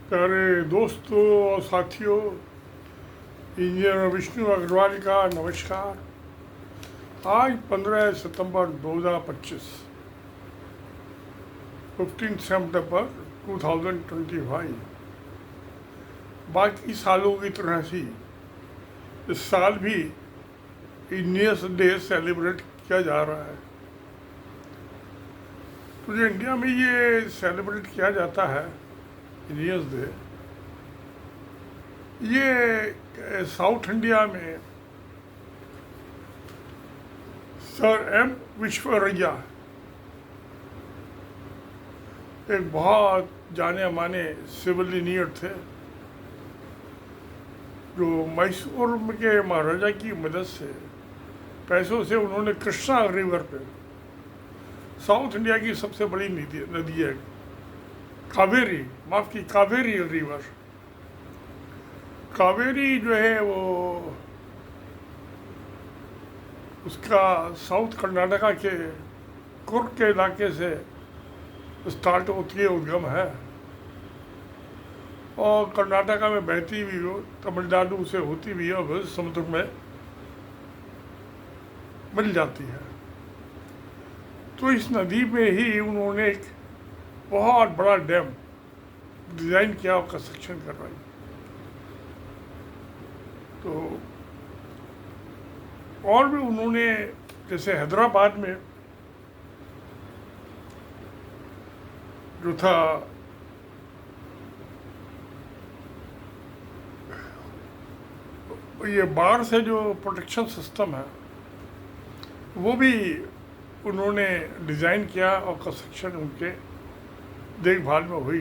प्यारे दोस्तों और साथियों, इंजीनियर विष्णु अग्रवाल का नमस्कार। आज 15 सितंबर 2025, 15 सितंबर 2025। बाकी सालों की तरह ही इस साल भी इंजीनियर्स डे सेलिब्रेट किया जा रहा है। तो जो इंडिया में ये सेलिब्रेट किया जाता है इंजीनियर्स डे, ये साउथ इंडिया में सर एम विश्वेश्वरैया, एक बहुत जाने माने सिविल इंजीनियर थे, जो मैसूर के महाराजा की मदद से पैसों से उन्होंने कृष्णा रिवर पे, साउथ इंडिया की सबसे बड़ी नदी है कावेरी, माफ की कावेरी रिवर, कावेरी जो है वो उसका साउथ कर्नाटका के कुर्ग के इलाके से स्टार्ट होती है, उद्गम है, और कर्नाटका में बहती भी हो, तमिलनाडु से होती भी है और समुद्र में मिल जाती है। तो इस नदी में ही उन्होंने एक बहुत बड़ा डैम डिज़ाइन किया और कंस्ट्रक्शन करवाई। तो और भी उन्होंने, जैसे हैदराबाद में जो था ये बाढ़ से जो प्रोटेक्शन सिस्टम है वो भी उन्होंने डिज़ाइन किया और कंस्ट्रक्शन उनके देखभाल में हुई,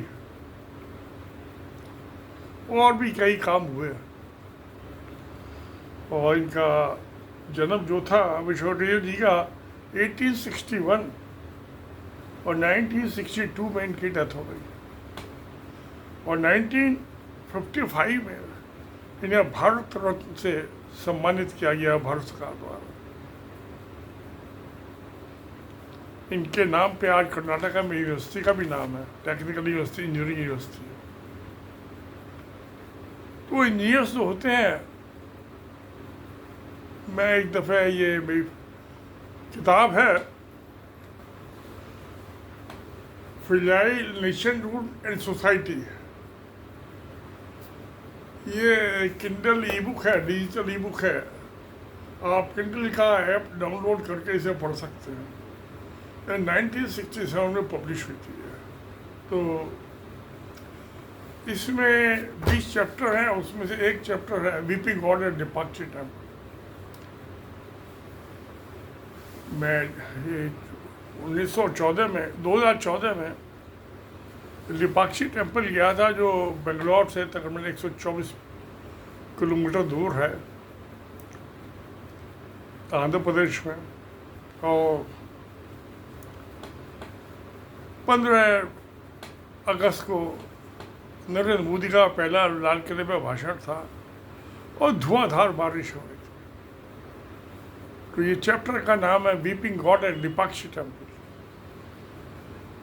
और भी कई काम हुए। और इनका जन्म जो था विश्वेश्वरैया जी का 1861 और 1962 में इनकी डेथ हो गई, और 1955 में इन्हें भारत रत्न से सम्मानित किया गया भारत सरकार द्वारा। इनके नाम पे आज कर्नाटका में यूनिवर्सिटी का भी नाम है, टेक्निकल यूनिवर्सिटी, इंजीनियरिंग यूनिवर्सिटी। तो इंजीनियर्स जो होते हैं, मैं एक दफ़े, ये मेरी किताब है fragile nation rule and society, ये किंडल ई बुक है, डिजिटल ई बुक है, आप किंडल का ऐप डाउनलोड करके इसे पढ़ सकते हैं। 1967 में पब्लिश हुई थी। तो इसमें 20 चैप्टर हैं, उसमें से एक चैप्टर है weeping god at departure temple. मैं ये 2014 में लिपाक्षी टेम्पल गया था, जो बेंगलोर से तकरीबन 124 किलोमीटर दूर है, आंध्र प्रदेश में। और 15 अगस्त को नरेंद्र मोदी का पहला लाल किले पर भाषण था और धुआंधार बारिश हो रही थी। तो ये चैप्टर का नाम है weeping god at Lepakshi temple.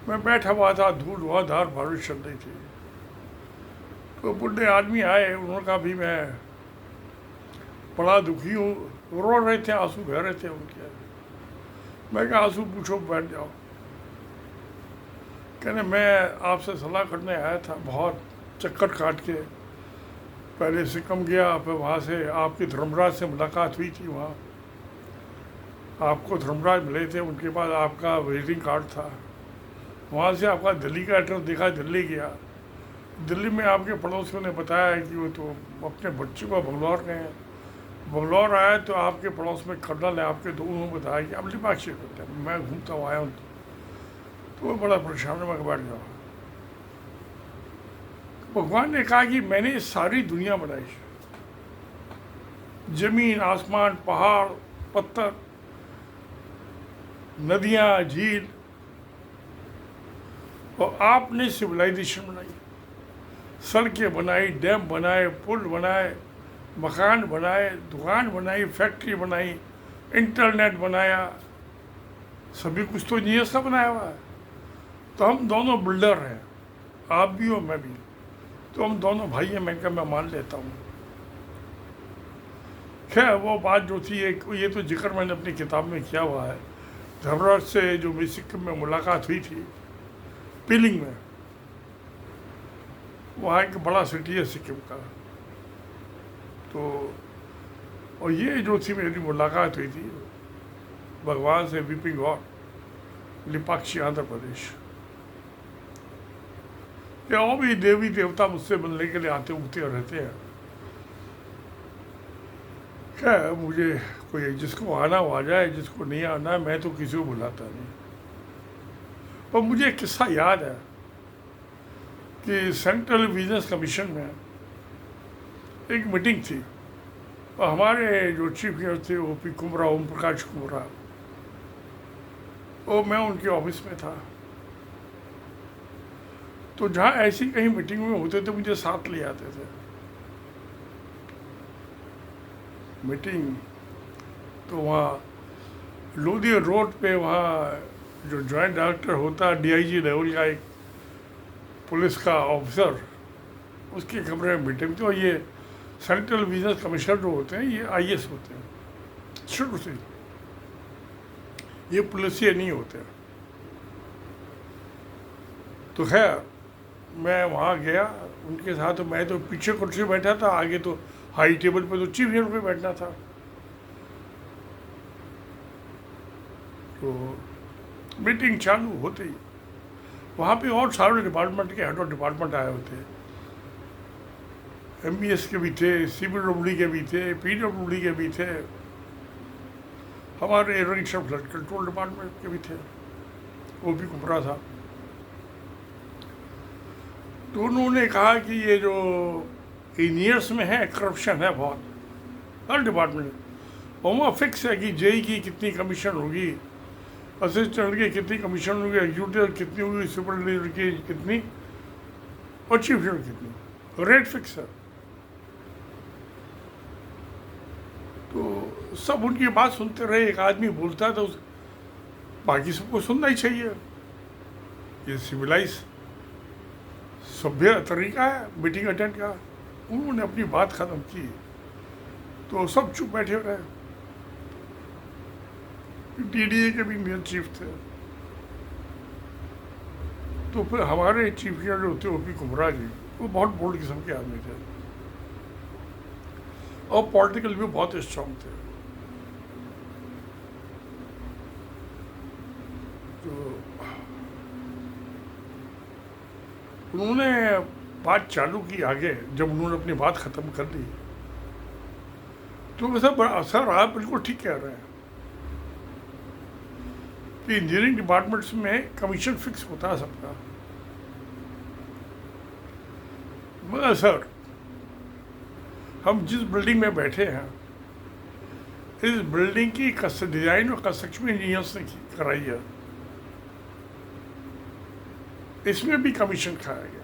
मैं बैठा हुआ था, धुआंधार बारिश चल रही थी। तो बुढ़े आदमी आए, उन्होंने कहा भी मैं बड़ा दुखी हूँ, रो रहे थे, आंसू बह रहे थे उनके। मैं कहा आंसू पूछो, बैठ जाओ। कहने मैं आपसे सलाह करने आया था, बहुत चक्कर काट के पहले सिक्किम गया, फिर वहाँ से आपकी धर्मराज से मुलाकात हुई थी, वहाँ आपको धर्मराज मिले थे, उनके पास आपका विजिटिंग कार्ड था, वहाँ से आपका दिल्ली का एड्रेस देखा, दिल्ली गया। दिल्ली में आपके पड़ोसियों ने बताया कि वो तो अपने बच्चे को बंगलौर गए हैं। बंगलौर आया तो आपके पड़ोस में कर्नल है, आपके दोनों बताया कि आप लिपाक्षी करते हैं। मैं घूमता हुआ आया हूँ, तो वो बड़ा परेशान में बैठ गया। भगवान ने कहा कि मैंने सारी दुनिया बनाई, जमीन, आसमान, पहाड़, पत्थर, नदियाँ, झील, और आपने सिविलाइजेशन बनाई, सड़कें बनाई, डैम बनाए, पुल बनाए, मकान बनाए, दुकान बनाई, फैक्ट्री बनाई, इंटरनेट बनाया, सभी कुछ तो इंजीनियर का बनाया हुआ है। तो हम दोनों बिल्डर हैं, आप भी और मैं भी। तो हम दोनों भाई हैं, मैं कहा मैं मान लेता हूँ। खैर वो बात जो थी, एक ये तो जिक्र मैंने अपनी किताब में किया हुआ है। धर्मराज से जो मेरी सिक्किम में मुलाकात हुई थी, पीलिंग में, वहाँ एक बड़ा सिटी है सिक्किम का। तो और ये जो थी मेरी मुलाकात हुई थी भगवान से, वीपिंग गॉड, लिपाक्षी आंध्र प्रदेश। या और भी देवी देवता मुझसे मिलने के लिए आते उगते रहते हैं। क्या है, मुझे कोई जिसको आना वो आ जाए, जिसको नहीं आना है मैं तो किसी को बुलाता नहीं। पर मुझे एक किस्सा याद है कि सेंट्रल विजिलेंस कमीशन में एक मीटिंग थी और हमारे जो चीफ गेस्ट थे ओपी कुमरा, ओम प्रकाश कुमरा, और मैं उनके ऑफिस में था। तो जहाँ ऐसी कहीं मीटिंग में होते थे मुझे साथ ले आते थे। मीटिंग तो वहाँ लोधी रोड पे, वहाँ जो जॉइंट डायरेक्टर होता है डीआईजी लेवल का एक पुलिस का ऑफिसर, उसके कमरे में मीटिंग थी। और ये सेंट्रल विजिलेंस कमिश्नर जो होते हैं ये आईएएस होते हैं शुरू से, ये पुलिसिया नहीं होते। तो खैर मैं वहाँ गया उनके साथ। तो मैं तो पीछे कुर्सी बैठा था, आगे तो हाई टेबल पे तो चीफ गेस्ट पे बैठना था। तो मीटिंग चालू होते ही वहाँ पे और सारे डिपार्टमेंट के हेड ऑफ डिपार्टमेंट आए होते हैं। एमबीएस के भी थे, सीबीडब्ल्यू के भी थे, पीडब्ल्यू के भी थे, हमारे एयरोनिक्स फ्लड कंट्रोल डिपार्टमेंट के भी थे, वो भी कुमरा था। तो उन्होंने कहा कि ये जो इंजीनियर्स में है करप्शन है बहुत, हर डिपार्टमेंट में। और वहाँ फिक्स है कि जेई की कितनी कमीशन होगी, असिस्टेंट की कितनी कमीशन होगी, एग्जीक्यूटिव कितनी होगी, सुपरवाइजर की कितनी, और चीफ गेस्ट कितनी, रेट फिक्स है। तो सब उनकी बात सुनते रहे। एक आदमी बोलता है तो बाकी सबको सुनना ही चाहिए, ये सिविलाइज सभ्य तरीका है मीटिंग अटेंड का। उन्होंने अपनी बात ख़त्म की तो सब चुप बैठे रहे। डीडीए के भी मेन चीफ थे। तो फिर हमारे चीफ गेस्ट जो थे ओपी कुमरा जी, वो बहुत बोल्ड किस्म के आदमी थे और पॉलिटिकल भी बहुत स्ट्रांग थे। तो उन्होंने बात चालू की आगे। जब उन्होंने अपनी बात ख़त्म कर ली तो वैसा बड़ा असर रहा। बिल्कुल ठीक कह रहे हैं कि इंजीनियरिंग डिपार्टमेंट्स में कमीशन फिक्स होता है सबका, मगर सर हम जिस बिल्डिंग में बैठे हैं, इस बिल्डिंग की डिज़ाइन और कंस्ट्रक्शन इंजीनियर्स ने कराई है, इसमें भी कमीशन खाया गया।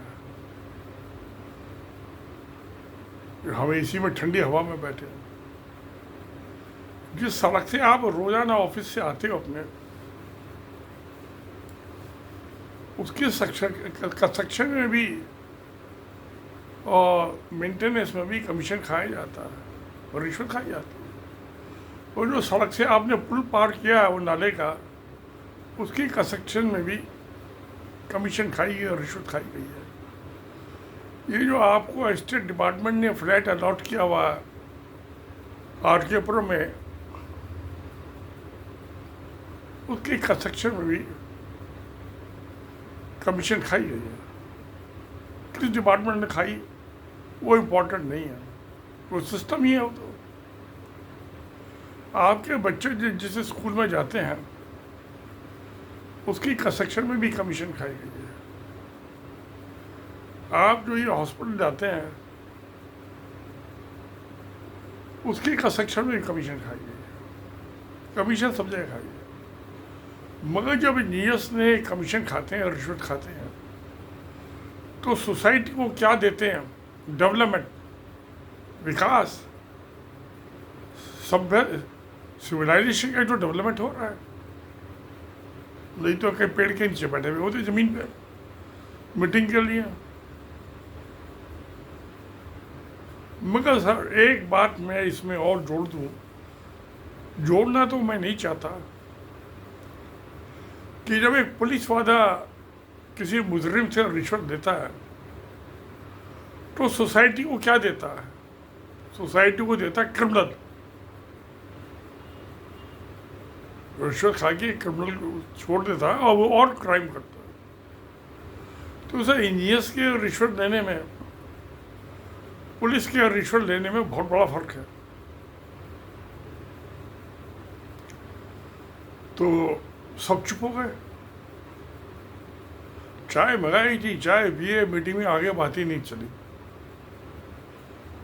हम इसी में ठंडी हवा में बैठे हैं। जिस सड़क से आप रोजाना ऑफिस से आते हो अपने, उसके कंस्ट्रक्शन में भी और मेंटेनेंस में भी कमीशन खाया जाता है और रिश्वत खाई जाती है। और जो सड़क से आपने पुल पार किया है वो नाले का, उसकी कंस्ट्रक्शन में भी कमीशन खाई गई और रिश्वत खाई गई है। ये जो आपको स्टेट डिपार्टमेंट ने फ्लैट अलॉट किया हुआ है आरकेपुरम में, उसकी कंस्ट्रक्शन में भी कमीशन खाई गई है। किस डिपार्टमेंट ने खाई वो इम्पोर्टेंट नहीं है, वो सिस्टम ही है। वो तो आपके बच्चे जिस स्कूल में जाते हैं उसकी कंस्ट्रक्शन में भी कमीशन खाई गई है। आप जो ये हॉस्पिटल जाते हैं उसकी कंस्ट्रक्शन में भी कमीशन खाई गई है। कमीशन सब जगह खाई है। मगर जब इंजीनियर्स ने कमीशन खाते हैं और रिश्वत खाते हैं तो सोसाइटी को क्या देते हैं? डेवलपमेंट, विकास, सभ्य सिविलाइजेशन का जो डेवलपमेंट हो रहा है। नहीं तो कहीं पेड़ के नीचे बैठे हुए होते ज़मीन पे मीटिंग के लिए। मगर सर एक बात मैं इसमें और जोड़ दूं, जोड़ना तो मैं नहीं चाहता, कि जब एक पुलिस वाला किसी मुजरिम से रिश्वत देता है तो सोसाइटी को क्या देता है? सोसाइटी को देता है क्रिमिनल। रिश्वत खा के क्रिमिनल को छोड़ देता है और वो और क्राइम करता है। तो सर इंजीनियर्स के रिश्वत देने में, पुलिस के रिश्वत लेने में बहुत बड़ा फर्क है। तो सब चुप हो गए, चाय मंगाई थी, चाय पिए, मीटिंग में आगे बात ही नहीं चली,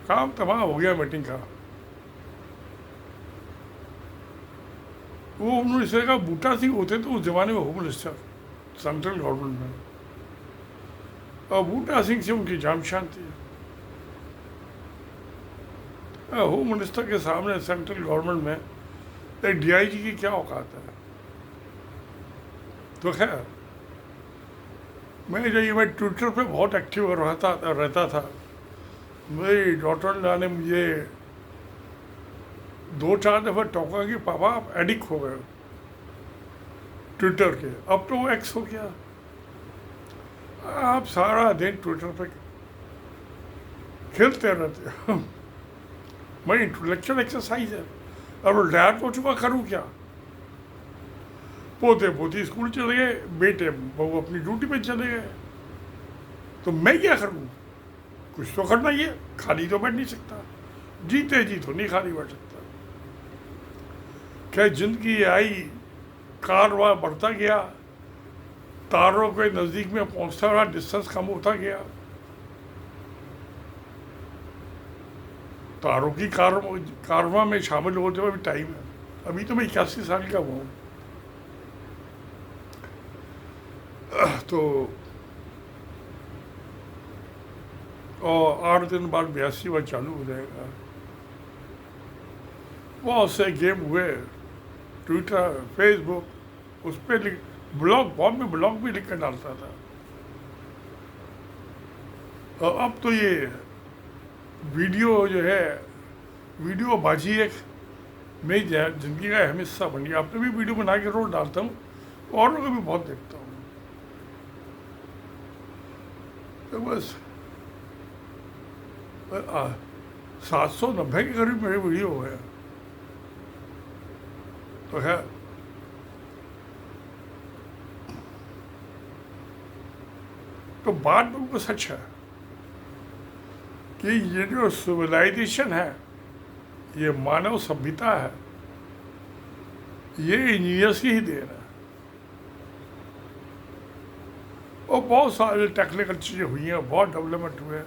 काम तमाम हो गया मीटिंग का। वो उन्होंने इसे कहा, बूटा सिंह होते तो उस जमाने में होम मिनिस्टर सेंट्रल गवर्नमेंट में, और बूटा सिंह से उनकी जान पहचान थी। होम मिनिस्टर के सामने सेंट्रल गवर्नमेंट में एक डीआईजी की क्या औकात है? तो खैर मैं ट्विटर पे बहुत एक्टिव रहता था। मेरी डॉटर ने मुझे 2-4 दफ़ा टोका कि पापा आप एडिक्ट हो गए ट्विटर के। अब तो वो एक्स हो गया, आप सारा दिन ट्विटर पे खेलते रहते हो। मैं इंटेलेक्चुअल एक्सरसाइज है, अब रिटायर हो चुका, करूँ क्या? पोते पोती स्कूल चले गए, बेटे बहू अपनी ड्यूटी पे चले गए, तो मैं क्या करूँ? कुछ तो करना ही है, खाली तो बैठ नहीं सकता, जीते जी तो नहीं खाली बैठ सकता। क्या जिंदगी आई, कारवां बढ़ता गया, तारों के नज़दीक में पहुंचता रहा, डिस्टेंस कम होता गया। तारों की कारवां में शामिल होते हुए भी टाइम है। अभी तो मैं 81 साल का हुआ हूँ, तो और 8 दिन बाद 82वां चालू हो जाएगा। बहुत से गेम हुए, ट्विटर, फेसबुक, उस पर ब्लॉग, बहुत में ब्लॉग भी लिख कर डालता था। और अब तो ये वीडियो जो है, वीडियो बाजी एक मेरी ज़िंदगी का अहम हिस्सा बन गया। अब तो भी वीडियो बना के रोज डालता हूँ, औरों को भी बहुत देखता हूँ। तो बस 790 के करीब मेरे वीडियो हो गए। तो है, तो बात बिल्कुल सच है कि ये जो सिविलाइजेशन है, ये मानव सभ्यता है, ये इंजीनियर्स की ही देन है। और बहुत सारे टेक्निकल चीज़ें हुई हैं, बहुत डेवलपमेंट हुए।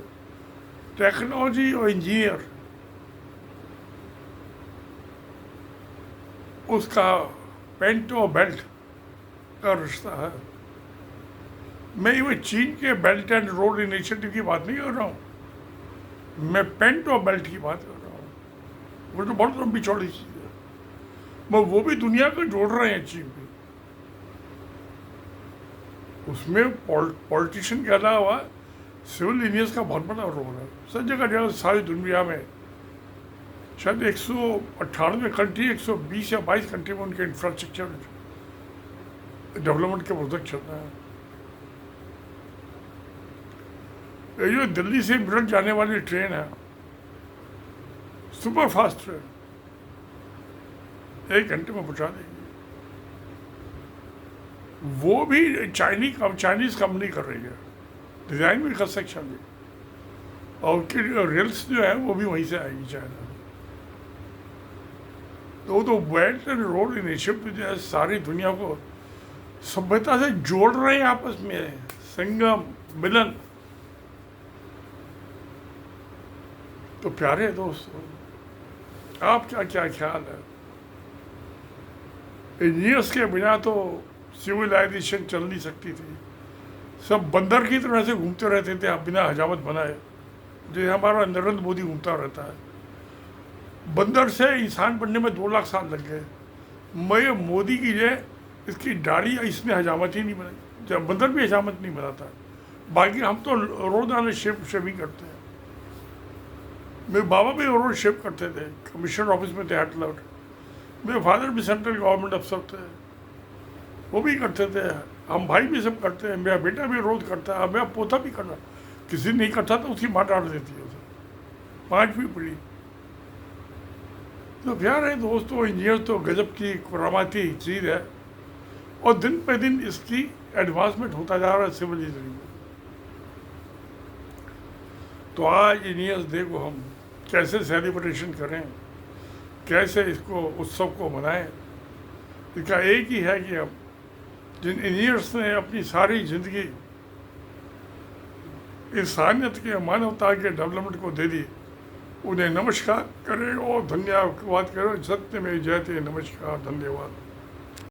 टेक्नोलॉजी और इंजीनियर, उसका पेंट और बेल्ट का रिश्ता है। मैं ये चीन के बेल्ट एंड रोड इनिशिएटिव की बात नहीं कर रहा हूँ, मैं पेंट और बेल्ट की बात कर रहा हूँ। वो तो बहुत लंबी चौड़ी चीज़ है, मैं वो भी दुनिया को जोड़ रहे हैं चीन पे। उसमें पॉलिटिशियन के अलावा सिविल इंजीनियर्स का बहुत बड़ा रोल है। सब जगह सारी दुनिया में शायद 198 कंट्री, 120 या 22 कंट्री में उनके इंफ्रास्ट्रक्चर डेवलपमेंट के प्रोजेक्ट चल रहे हैं। ये जो दिल्ली से मेरठ जाने वाली ट्रेन है, सुपर फास्ट ट्रेन, 1 घंटे में पहुंचा देगी। वो भी चाइनीज़ कंपनी कर रही है, डिज़ाइन भी कंस्ट्रक्शन भी, और उनकी रेल्स जो है वो भी वहीं से आएगी चाइना। तो बेल्ट एंड रोड इनिशिएटिव जो है सारी दुनिया को सभ्यता से जोड़ रहे हैं, आपस में संगम, मिलन। तो प्यारे दोस्तों, आपका क्या ख्याल है? इंजीनियर्स के बिना तो सिविलाइजेशन चल नहीं सकती थी। सब बंदर की तरह से घूमते रहते थे आप, बिना हजामत बनाए, जो हमारा नरेंद्र मोदी घूमता रहता है। बंदर से इंसान बनने में 2 लाख साल लग गए। मैं मोदी की जो इसकी दाढ़ी, इसने हजामत ही नहीं बनाई। जब बंदर भी हजामत नहीं बनाता, बाकी हम तो रोजाना शेविंग करते हैं। मेरे बाबा भी रोड शेप करते थे, कमिश्नर ऑफिस में थे हेडलर। मेरे फादर भी सेंट्रल गवर्नमेंट अफसर थे, वो भी करते थे। हम भाई भी सब करते हैं, मेरा बेटा भी रोज करता है, मेरा पोता भी करना। किसी नहीं करता तो उसकी माँ डांट देती है उसे, 5वीं पीढ़ी। तो प्यार है दोस्तों, इंजीनियर तो गजब की करामाती चीज़ है, और दिन पे दिन इसकी एडवांसमेंट होता जा रहा है सिविल इंजीनियरिंग में। तो आज इंजीनियर्स डे को हम कैसे सेलिब्रेशन करें, कैसे इसको उत्सव को मनाएं, इसका एक ही है कि हम जिन इंजीनियर्स ने अपनी सारी जिंदगी इंसानियत के, मानवता के डेवलपमेंट को दे दी, उन्हें नमस्कार करें और धन्यवाद करें। सत्य में जयते। नमस्कार, धन्यवाद।